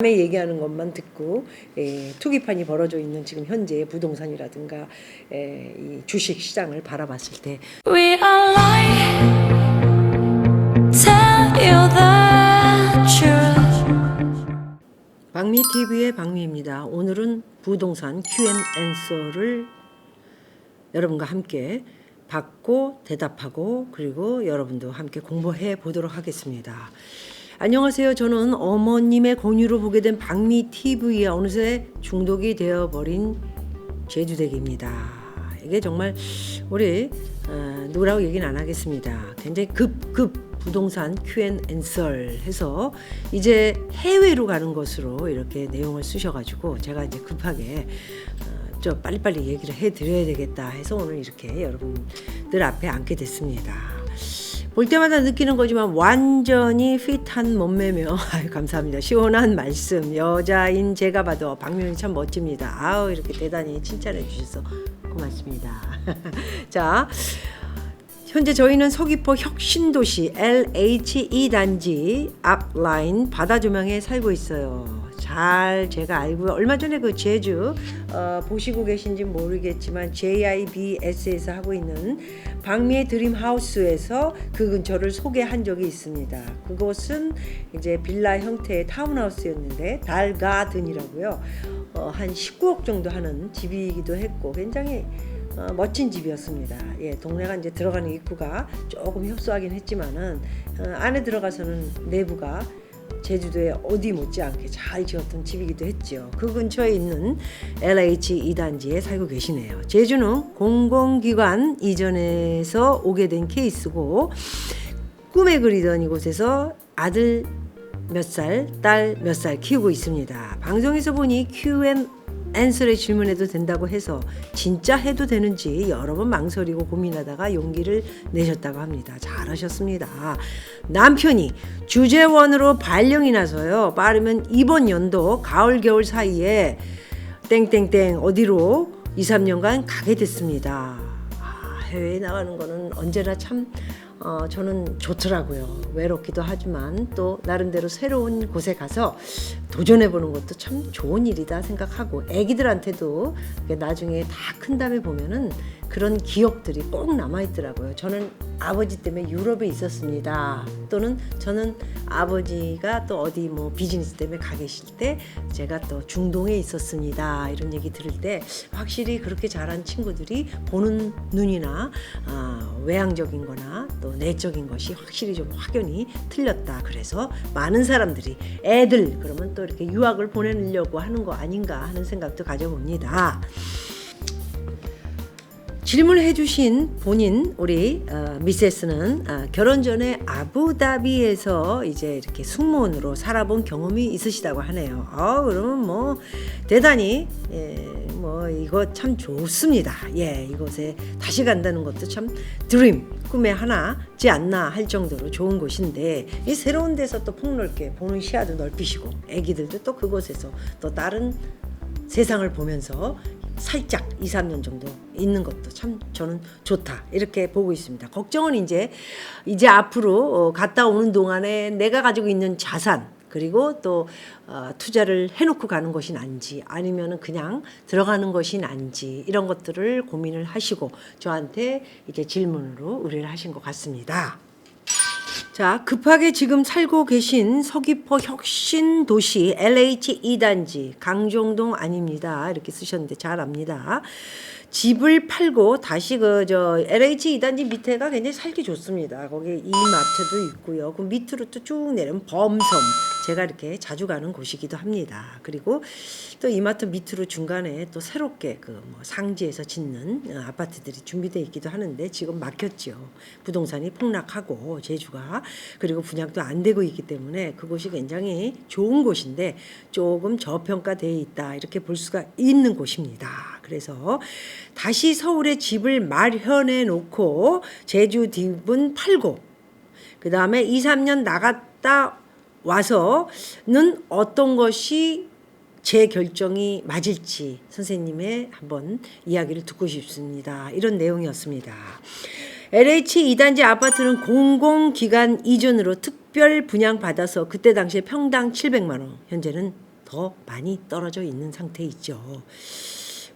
남의 얘기하는 것만 듣고 투기판이 벌어져 있는 지금 현재의 부동산이라든가 이 주식 시장을 바라봤을 때 We are lying, tell you the truth. 박미TV의 박미입니다. 오늘은 부동산 Q&A를 여러분과 함께 받고 대답하고 그리고 여러분도 함께 공부해 보도록 하겠습니다. 안녕하세요. 저는 어머님의 권유로 보게 된 박미TV에 어느새 중독이 되어버린 제주댁입니다. 이게 정말 우리 누구라고 얘기는 안 하겠습니다. 굉장히 급 부동산 Q&A 해서 이제 해외로 가는 것으로 이렇게 내용을 쓰셔가지고 제가 이제 급하게 좀 빨리빨리 얘기를 해드려야 되겠다 해서 오늘 이렇게 여러분들 앞에 앉게 됐습니다. 볼 때마다 느끼는 거지만 완전히 핏한 몸매며 감사합니다. 시원한 말씀. 여자인 제가 봐도 박명이 참 멋집니다. 아우 이렇게 대단히 칭찬해 주셔서 고맙습니다. 자, 현재 저희는 서귀포 혁신도시 LHE 단지 앞 라인 바다 조망에 살고 있어요. 잘 제가 알고요. 얼마 전에 그 제주 보시고 계신지 모르겠지만 JIBS에서 하고 있는 박미의 드림하우스에서 그 근처를 소개한 적이 있습니다. 그곳은 이제 빌라 형태의 타운하우스였는데 달가든이라고요. 한 19억 정도 하는 집이기도 했고 굉장히 멋진 집이었습니다. 예, 동네가 이제 들어가는 입구가 조금 협소하긴 했지만은 안에 들어가서는 내부가 제주도에 어디 못지않게 잘 지었던 집이기도 했죠. 그 근처에 있는 LH 2단지에 살고 계시네요. 제주는 공공기관 이전에서 오게 된 케이스고 꿈에 그리던 이곳에서 아들 몇 살, 딸 몇 살 키우고 있습니다. 방송에서 보니 Q&A의 질문해도 된다고 해서 진짜 해도 되는지 여러 번 망설이고 고민하다가 용기를 내셨다고 합니다. 잘하셨습니다. 남편이 주재원으로 발령이 나서요. 빠르면 이번 연도 가을 겨울 사이에 땡땡땡 어디로 2, 3년간 가게 됐습니다. 해외에 나가는 거는 언제나 참 저는 좋더라고요. 외롭기도 하지만 또 나름대로 새로운 곳에 가서 도전해보는 것도 참 좋은 일이다 생각하고 애기들한테도 나중에 다 큰 다음에 보면은 그런 기억들이 꼭 남아있더라고요. 저는 아버지 때문에 유럽에 있었습니다. 또는 저는 아버지가 또 어디 뭐 비즈니스 때문에 가 계실 때 제가 또 중동에 있었습니다. 이런 얘기 들을 때 확실히 그렇게 자란 친구들이 보는 눈이나 외향적인 거나 또 내적인 것이 확실히 좀 확연히 틀렸다. 그래서 많은 사람들이 애들 그러면 또 이렇게 유학을 보내려고 하는 거 아닌가 하는 생각도 가져봅니다. 질문해 주신 본인 우리 미세스는 결혼 전에 아부다비에서 이제 이렇게 승무원으로 살아본 경험이 있으시다고 하네요. 그러면 뭐 대단히 뭐 이거 참 좋습니다. 예, 이곳에 다시 간다는 것도 참 드림 꿈의 하나지 않나 할 정도로 좋은 곳인데 이 새로운 데서 또 폭넓게 보는 시야도 넓히시고 애기들도 또 그곳에서 또 다른 세상을 보면서 살짝 2, 3년 정도 있는 것도 참 저는 좋다 이렇게 보고 있습니다. 걱정은 이제 앞으로 갔다 오는 동안에 내가 가지고 있는 자산 그리고 또 투자를 해놓고 가는 것이 난지 아니면은 그냥 들어가는 것이 난지 이런 것들을 고민을 하시고 저한테 이제 질문으로 의뢰를 하신 것 같습니다. 자, 급하게 지금 살고 계신 서귀포 혁신도시 LH 2단지 강정동 아닙니다. 이렇게 쓰셨는데 잘 압니다. 집을 팔고 다시 LH 2단지 밑에가 굉장히 살기 좋습니다. 거기 이마트도 있고요. 그 밑으로 또 쭉 내려면 범섬 제가 이렇게 자주 가는 곳이기도 합니다. 그리고 또 이마트 밑으로 중간에 또 새롭게 뭐 상지에서 짓는 아파트들이 준비되어 있기도 하는데 지금 막혔죠. 부동산이 폭락하고 제주가 그리고 분양도 안 되고 있기 때문에 그곳이 굉장히 좋은 곳인데 조금 저평가되어 있다 이렇게 볼 수가 있는 곳입니다. 그래서 다시 서울에 집을 마련해 놓고 제주 뒷은 팔고 그 다음에 2, 3년 나갔다 와서는 어떤 것이 제 결정이 맞을지 선생님의 한번 이야기를 듣고 싶습니다. 이런 내용이었습니다. LH 2단지 아파트는 공공기관 이전으로 특별 분양받아서 그때 당시에 평당 700만 원, 현재는 더 많이 떨어져 있는 상태에 있죠.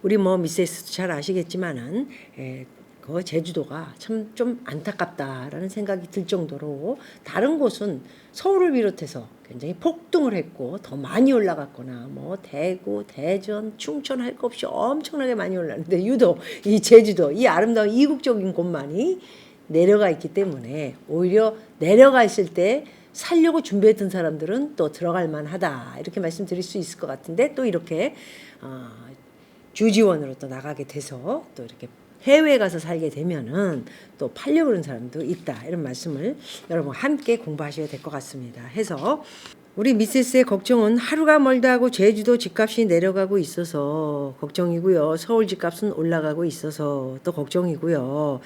우리 뭐 미세스도 잘 아시겠지만은 그 제주도가 참 좀 안타깝다라는 생각이 들 정도로 다른 곳은 서울을 비롯해서 굉장히 폭등을 했고 더 많이 올라갔거나 뭐 대구, 대전, 충청 할 것 없이 엄청나게 많이 올랐는데 유독 이 제주도 이 아름다운 이국적인 곳만이 내려가 있기 때문에 오히려 내려가 있을 때 살려고 준비했던 사람들은 또 들어갈 만하다 이렇게 말씀드릴 수 있을 것 같은데 또 이렇게 주지원으로 또 나가게 돼서 또 이렇게 해외에 가서 살게 되면은 또 팔려고 그러는 사람도 있다 이런 말씀을 여러분 함께 공부하셔야 될 것 같습니다. 해서 우리 미세스의 걱정은 하루가 멀다 하고 제주도 집값이 내려가고 있어서 걱정이고요. 서울 집값은 올라가고 있어서 또 걱정이고요.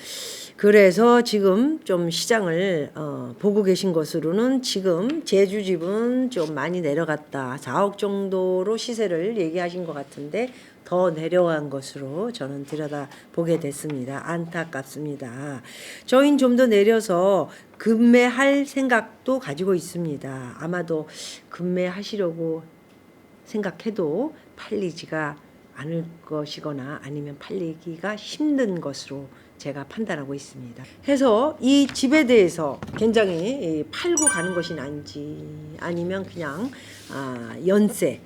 그래서 지금 좀 시장을 보고 계신 것으로는 지금 제주 집은 좀 많이 내려갔다. 4억 정도로 시세를 얘기하신 것 같은데 더 내려간 것으로 저는 들여다보게 됐습니다. 안타깝습니다. 저희는 좀 더 내려서 급매할 생각도 가지고 있습니다. 아마도 급매하시려고 생각해도 팔리지가 않을 것이거나 아니면 팔리기가 힘든 것으로 제가 판단하고 있습니다. 해서 이 집에 대해서 굉장히 팔고 가는 것이 난지 아니면 그냥 연세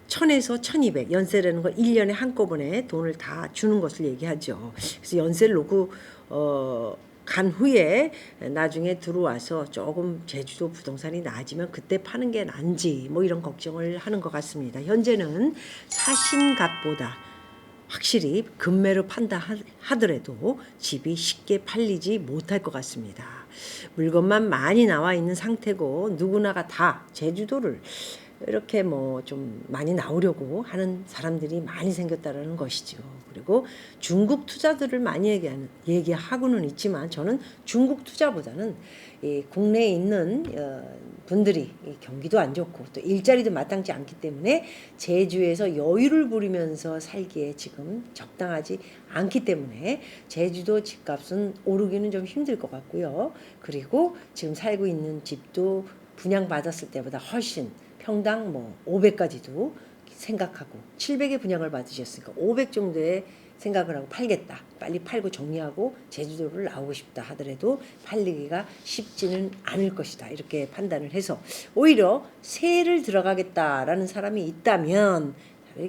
1000에서 1200 연세라는 걸 1년에 한꺼번에 돈을 다 주는 것을 얘기하죠. 그래서 연세를 놓고 간 후에 나중에 들어와서 조금 제주도 부동산이 나아지면 그때 파는 게 난지 뭐 이런 걱정을 하는 것 같습니다. 현재는 사신값보다 확실히 급매로 판다 하더라도 집이 쉽게 팔리지 못할 것 같습니다. 물건만 많이 나와 있는 상태고 누구나가 다 제주도를 이렇게 뭐 좀 많이 나오려고 하는 사람들이 많이 생겼다라는 것이죠. 그리고 중국 투자들을 많이 얘기하고는 있지만 저는 중국 투자보다는 이 국내에 있는 분들이 경기도 안 좋고 또 일자리도 마땅치 않기 때문에 제주에서 여유를 부리면서 살기에 지금 적당하지 않기 때문에 제주도 집값은 오르기는 좀 힘들 것 같고요. 그리고 지금 살고 있는 집도 분양받았을 때보다 훨씬 평당 뭐 500까지도 생각하고 700의 분양을 받으셨으니까 500 정도의 생각을 하고 팔겠다. 빨리 팔고 정리하고 제주도를 나오고 싶다 하더라도 팔리기가 쉽지는 않을 것이다. 이렇게 판단을 해서 오히려 세를 들어가겠다라는 사람이 있다면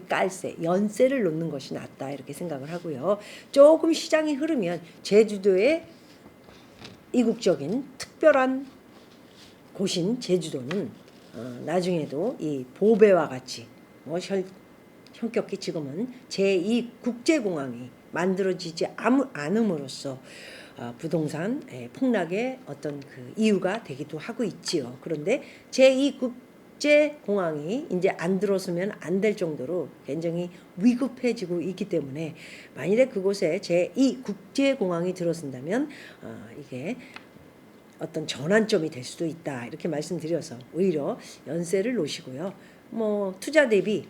깔세, 연세를 놓는 것이 낫다. 이렇게 생각을 하고요. 조금 시장이 흐르면 제주도의 이국적인 특별한 곳인 제주도는 나중에도 이 보배와 같이 뭐 현격히 지금은 제2 국제공항이 만들어지지 않음으로써 부동산 폭락의 어떤 그 이유가 되기도 하고 있지요. 그런데 제2 국제공항이 이제 안 들어서면 안 될 정도로 굉장히 위급해지고 있기 때문에 만일에 그곳에 제2 국제공항이 들어선다면 이게 어떤 전환점이 될 수도 있다 이렇게 말씀드려서 오히려 연세를 놓으시고요. 뭐 투자 대비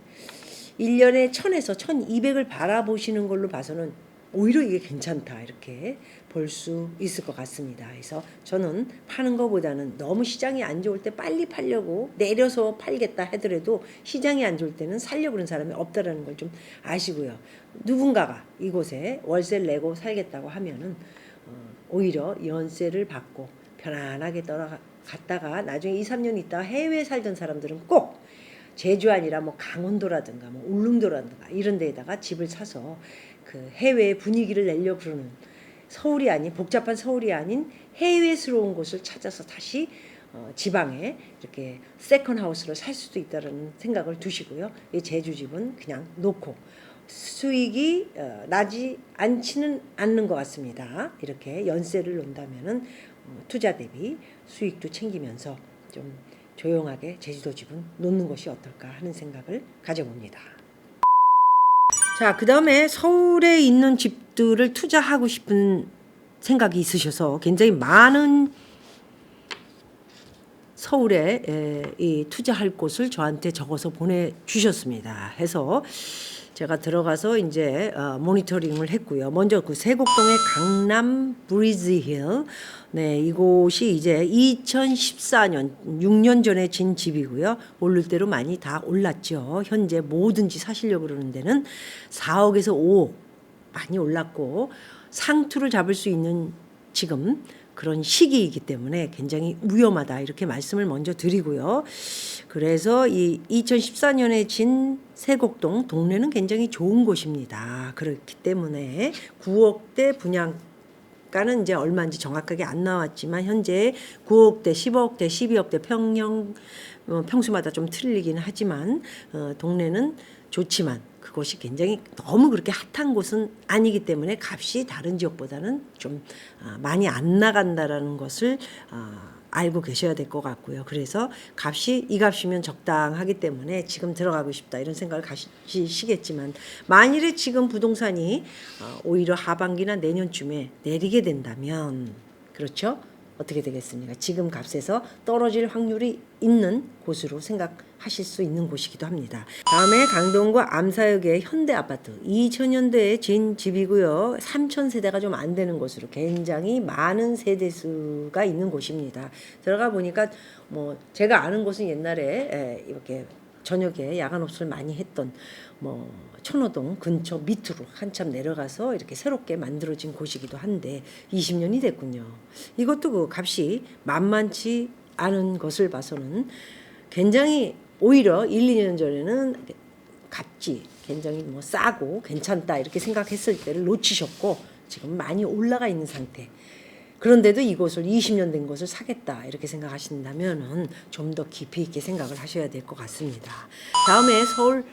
1년에 1000에서 1200을 바라보시는 걸로 봐서는 오히려 이게 괜찮다 이렇게 볼 수 있을 것 같습니다. 그래서 저는 파는 것보다는 너무 시장이 안 좋을 때 빨리 팔려고 내려서 팔겠다 하더라도 시장이 안 좋을 때는 살려고 그러는 사람이 없다라는 걸 좀 아시고요. 누군가가 이곳에 월세를 내고 살겠다고 하면은 오히려 연세를 받고 편안하게 떠나갔다가 나중에 2, 3년 있다가 해외에 살던 사람들은 꼭 제주 아니라 뭐 강원도라든가 뭐 울릉도라든가 이런 데에다가 집을 사서 그 해외의 분위기를 내려고 그러는 서울이 아닌 복잡한 서울이 아닌 해외스러운 곳을 찾아서 다시 지방에 이렇게 세컨 하우스로 살 수도 있다는 생각을 두시고요. 이 제주 집은 그냥 놓고 수익이 나지 않지는 않는 것 같습니다. 이렇게 연세를 놓는다면은 투자 대비 수익도 챙기면서 좀 조용하게 제주도 집은 놓는 것이 어떨까 하는 생각을 가져봅니다. 자, 그 다음에 서울에 있는 집들을 투자하고 싶은 생각이 있으셔서 굉장히 많은 서울에 이 투자할 곳을 저한테 적어서 보내주셨습니다. 해서 제가 들어가서 이제 모니터링을 했고요. 먼저 그 세곡동의 강남 브리즈힐, 네, 이곳이 이제 2014년 6년 전에 진 집이고요. 오를 대로 많이 다 올랐죠. 현재 뭐든지 사시려고 그러는 데는 4억에서 5억 많이 올랐고 상투를 잡을 수 있는 지금 그런 시기이기 때문에 굉장히 위험하다 이렇게 말씀을 먼저 드리고요. 그래서 이 2014년에 진 세곡동 동네는 굉장히 좋은 곳입니다. 그렇기 때문에 9억대 분양가는 이제 얼마인지 정확하게 안 나왔지만 현재 9억대, 10억대, 12억대 평수마다 좀 틀리긴 하지만 동네는 좋지만 그것이 굉장히 너무 그렇게 핫한 곳은 아니기 때문에 값이 다른 지역보다는 좀 많이 안 나간다라는 것을 알고 계셔야 될 것 같고요. 그래서 이 값이면 적당하기 때문에 지금 들어가고 싶다 이런 생각을 가지시겠지만 만일에 지금 부동산이 오히려 하반기나 내년쯤에 내리게 된다면 그렇죠? 어떻게 되겠습니까? 지금 값에서 떨어질 확률이 있는 곳으로 생각하실 수 있는 곳이기도 합니다. 다음에 강동구 암사역의 현대아파트 2000년대에 진 집이고요. 3000세대가 좀 안 되는 곳으로 굉장히 많은 세대수가 있는 곳입니다. 들어가 보니까 뭐 제가 아는 곳은 옛날에 이렇게 저녁에 야간 업소를 많이 했던 뭐 천호동 근처 밑으로 한참 내려가서 이렇게 새롭게 만들어진 곳이기도 한데 20년이 됐군요. 이것도 그 값이 만만치 않은 것을 봐서는 굉장히 오히려 1, 2년 전에는 값이 굉장히 뭐 싸고 괜찮다 이렇게 생각했을 때를 놓치셨고 지금 많이 올라가 있는 상태. 그런데도 이곳을 20년 된 것을 사겠다 이렇게 생각하신다면은 좀 더 깊이 있게 생각을 하셔야 될 것 같습니다. 다음에 서울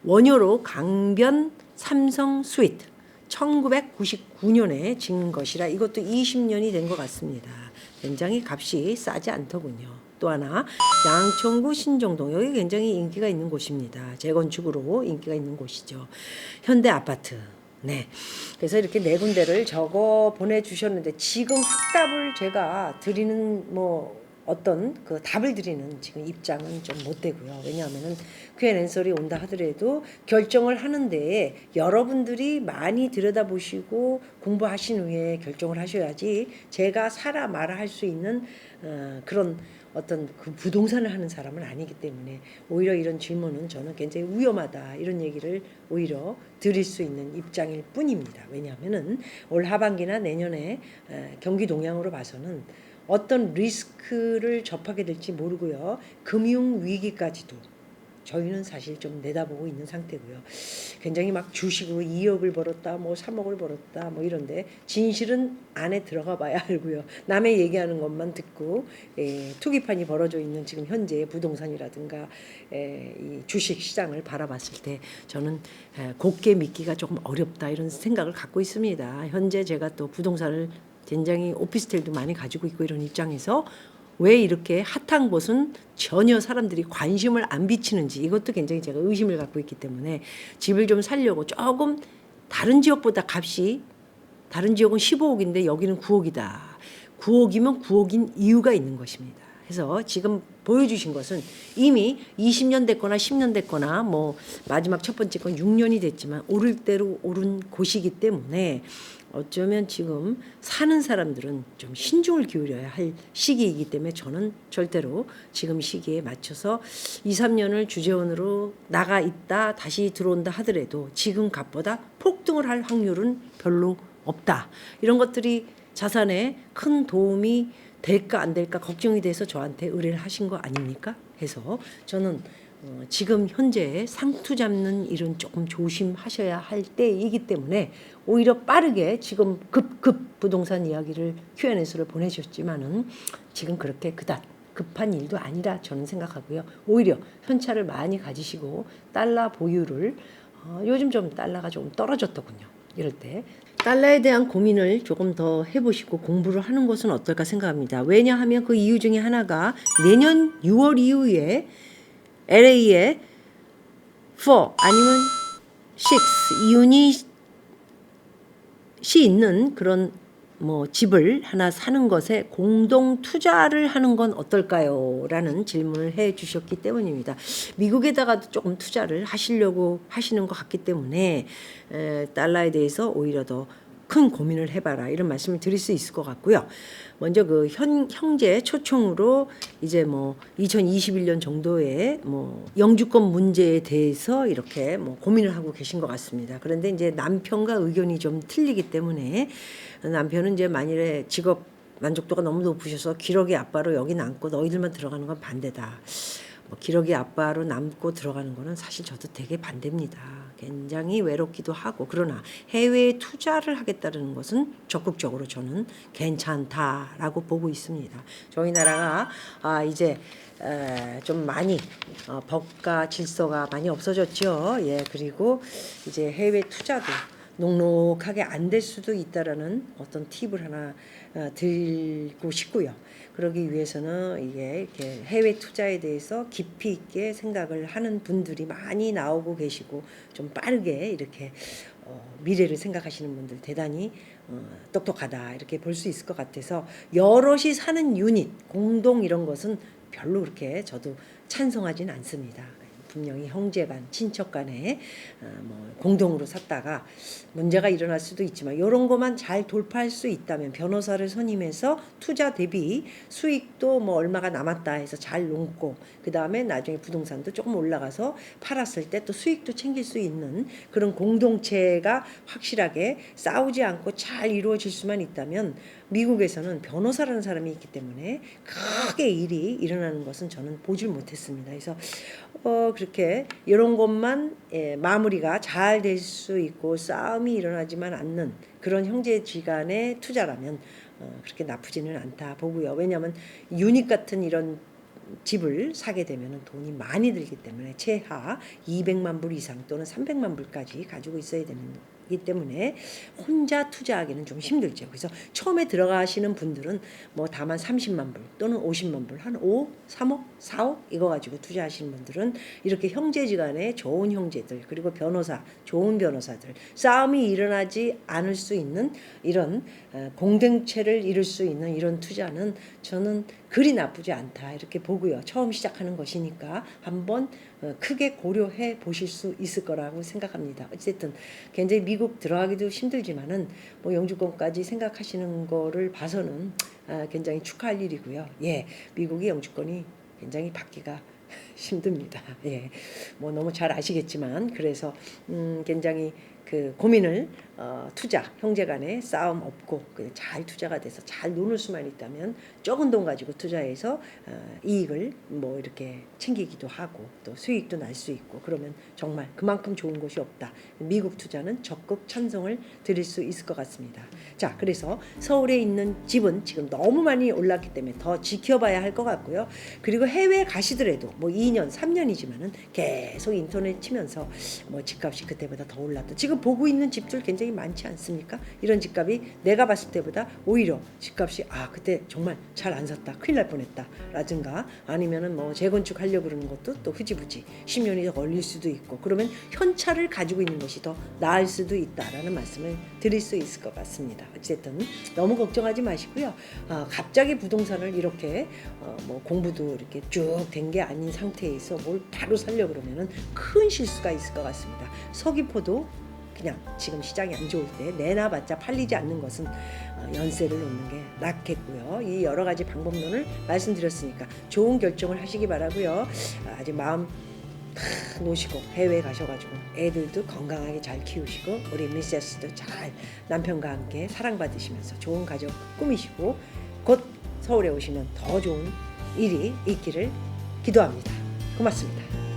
원효로 강변 삼성 스위트 1999년에 진 것이라 이것도 20년이 된 것 같습니다. 굉장히 값이 싸지 않더군요. 또 하나 양천구 신정동 여기 굉장히 인기가 있는 곳입니다. 재건축으로 인기가 있는 곳이죠. 현대아파트. 네. 그래서 이렇게 네 군데를 적어 보내주셨는데 지금 확답을 제가 드리는 뭐 어떤 그 답을 드리는 지금 입장은 좀 못 되고요. 왜냐하면은 Q&A설이 온다 하더라도 결정을 하는데 여러분들이 많이 들여다보시고 공부하신 후에 결정을 하셔야지 제가 사라 마라 할 수 있는 그런 어떤 그 부동산을 하는 사람은 아니기 때문에 오히려 이런 질문은 저는 굉장히 위험하다 이런 얘기를 오히려 드릴 수 있는 입장일 뿐입니다. 왜냐하면은 올 하반기나 내년에 경기 동향으로 봐서는 어떤 리스크를 접하게 될지 모르고요. 금융 위기까지도 저희는 사실 좀 내다보고 있는 상태고요. 굉장히 막 주식으로 2억을 벌었다, 뭐 3억을 벌었다, 뭐 이런데 진실은 안에 들어가 봐야 알고요. 남의 얘기하는 것만 듣고 투기판이 벌어져 있는 지금 현재의 부동산이라든가 이 주식 시장을 바라봤을 때 저는 곱게 믿기가 조금 어렵다 이런 생각을 갖고 있습니다. 현재 제가 또 부동산을 굉장히 오피스텔도 많이 가지고 있고 이런 입장에서 왜 이렇게 핫한 곳은 전혀 사람들이 관심을 안 비치는지 이것도 굉장히 제가 의심을 갖고 있기 때문에 집을 좀 살려고 조금 다른 지역보다 값이 다른 지역은 15억인데 여기는 9억이다. 9억이면 9억인 이유가 있는 것입니다. 그래서 지금 보여주신 것은 이미 20년 됐거나 10년 됐거나 뭐 마지막 첫 번째 건 6년이 됐지만 오를 대로 오른 곳이기 때문에 어쩌면 지금 사는 사람들은 좀 신중을 기울여야 할 시기이기 때문에 저는 절대로 지금 시기에 맞춰서 2, 3년을 주재원으로 나가 있다 다시 들어온다 하더라도 지금 값보다 폭등을 할 확률은 별로 없다. 이런 것들이 자산에 큰 도움이 될까 안 될까 걱정이 돼서 저한테 의뢰를 하신 거 아닙니까? 해서 저는 지금 현재 상투 잡는 일은 조금 조심하셔야 할 때이기 때문에 오히려 빠르게 지금 급 부동산 이야기를 Q&A를 보내셨지만은 지금 그렇게 그닥 급한 일도 아니라 저는 생각하고요. 오히려 현찰을 많이 가지시고 달러 보유를 요즘 좀 달러가 조금 떨어졌더군요. 이럴 때 달러에 대한 고민을 조금 더 해보시고 공부를 하는 것은 어떨까 생각합니다. 왜냐하면 그 이유 중에 하나가 내년 6월 이후에 LA에 4 아니면 6 유닛이 있는 그런 뭐 집을 하나 사는 것에 공동 투자를 하는 건 어떨까요? 라는 질문을 해 주셨기 때문입니다. 미국에다가도 조금 투자를 하시려고 하시는 것 같기 때문에 달러에 대해서 오히려 더 큰 고민을 해봐라 이런 말씀을 드릴 수 있을 것 같고요. 먼저 그 형제 초청으로 이제 뭐 2021년 정도에 뭐 영주권 문제에 대해서 이렇게 뭐 고민을 하고 계신 것 같습니다. 그런데 이제 남편과 의견이 좀 틀리기 때문에 남편은 이제 만일에 직업 만족도가 너무 높으셔서 기러기 아빠로 여기 남고 너희들만 들어가는 건 반대다. 뭐 기러기 아빠로 남고 들어가는 거는 사실 저도 되게 반대입니다. 굉장히 외롭기도 하고 그러나 해외에 투자를 하겠다는 것은 적극적으로 저는 괜찮다라고 보고 있습니다. 저희 나라가 이제 좀 많이 법과 질서가 많이 없어졌죠. 예, 그리고 이제 해외 투자도 녹록하게 안 될 수도 있다라는 어떤 팁을 하나 드리고 싶고요. 그러기 위해서는 이게 이렇게 해외 투자에 대해서 깊이 있게 생각을 하는 분들이 많이 나오고 계시고 좀 빠르게 이렇게 미래를 생각하시는 분들 대단히 똑똑하다 이렇게 볼 수 있을 것 같아서 여럿이 사는 유닛, 공동 이런 것은 별로 그렇게 저도 찬성하지는 않습니다. 분명히 형제간, 친척간에 뭐 공동으로 샀다가 문제가 일어날 수도 있지만 이런 것만 잘 돌파할 수 있다면 변호사를 선임해서 투자 대비 수익도 뭐 얼마가 남았다 해서 잘 놓고 그 다음에 나중에 부동산도 조금 올라가서 팔았을 때 또 수익도 챙길 수 있는 그런 공동체가 확실하게 싸우지 않고 잘 이루어질 수만 있다면 미국에서는 변호사라는 사람이 있기 때문에 크게 일이 일어나는 것은 저는 보질 못했습니다. 그래서 그렇게 이런 것만 마무리가 잘 될 수 있고 싸움이 일어나지만 않는 그런 형제지간의 투자라면 그렇게 나쁘지는 않다 보고요. 왜냐하면 유닛 같은 이런 집을 사게 되면 돈이 많이 들기 때문에 최하 200만 불 이상 또는 300만 불까지 가지고 있어야 되기 때문에 혼자 투자하기는 좀 힘들죠. 그래서 처음에 들어가시는 분들은 뭐 다만 30만 불 또는 50만 불 한 5, 3억, 4억 이거 가지고 투자하시는 분들은 이렇게 형제지간에 좋은 형제들 그리고 변호사, 좋은 변호사들 싸움이 일어나지 않을 수 있는 이런 공동체를 이룰 수 있는 이런 투자는 저는 그리 나쁘지 않다 이렇게 보고요. 처음 시작하는 것이니까 한번 크게 고려해 보실 수 있을 거라고 생각합니다. 어쨌든 굉장히 미국 들어가기도 힘들지만은 뭐 영주권까지 생각하시는 거를 봐서는 굉장히 축하할 일이고요. 예, 미국의 영주권이 굉장히 받기가 힘듭니다. 예, 뭐 너무 잘 아시겠지만 그래서 굉장히 그 고민을 투자 형제간에 싸움 없고 잘 투자가 돼서 잘 노는 수만 있다면 적은 돈 가지고 투자해서 이익을 뭐 이렇게 챙기기도 하고 또 수익도 날 수 있고 그러면 정말 그만큼 좋은 것이 없다. 미국 투자는 적극 찬성을 드릴 수 있을 것 같습니다. 자, 그래서 서울에 있는 집은 지금 너무 많이 올랐기 때문에 더 지켜봐야 할 것 같고요. 그리고 해외 가시더라도 뭐 2년, 3년이지만은 계속 인터넷 치면서 뭐 집값이 그때보다 더 올랐다. 지금 보고 있는 집들 굉장히 많지 않습니까? 이런 집값이 내가 봤을 때보다 오히려 집값이 그때 정말 잘 안 샀다. 큰일 날 뻔했다. 라든가 아니면은 뭐 재건축 하려고 그러는 것도 또 흐지부지 10년이 더 걸릴 수도 있고 그러면 현찰을 가지고 있는 것이 더 나을 수도 있다라는 말씀을 드릴 수 있을 것 같습니다. 어쨌든 너무 걱정하지 마시고요. 갑자기 부동산을 이렇게 뭐 공부도 이렇게 쭉 된 게 아닌 상태에서 뭘 바로 살려고 그러면은 큰 실수가 있을 것 같습니다. 서귀포도 그냥 지금 시장이 안 좋을 때 내놔봤자 팔리지 않는 것은 연세를 놓는 게 낫겠고요. 이 여러 가지 방법론을 말씀드렸으니까 좋은 결정을 하시기 바라고요. 아직 마음 다 놓으시고 해외 가셔가지고 애들도 건강하게 잘 키우시고 우리 미세스도 잘 남편과 함께 사랑받으시면서 좋은 가족 꾸미시고 곧 서울에 오시면 더 좋은 일이 있기를 기도합니다. 고맙습니다.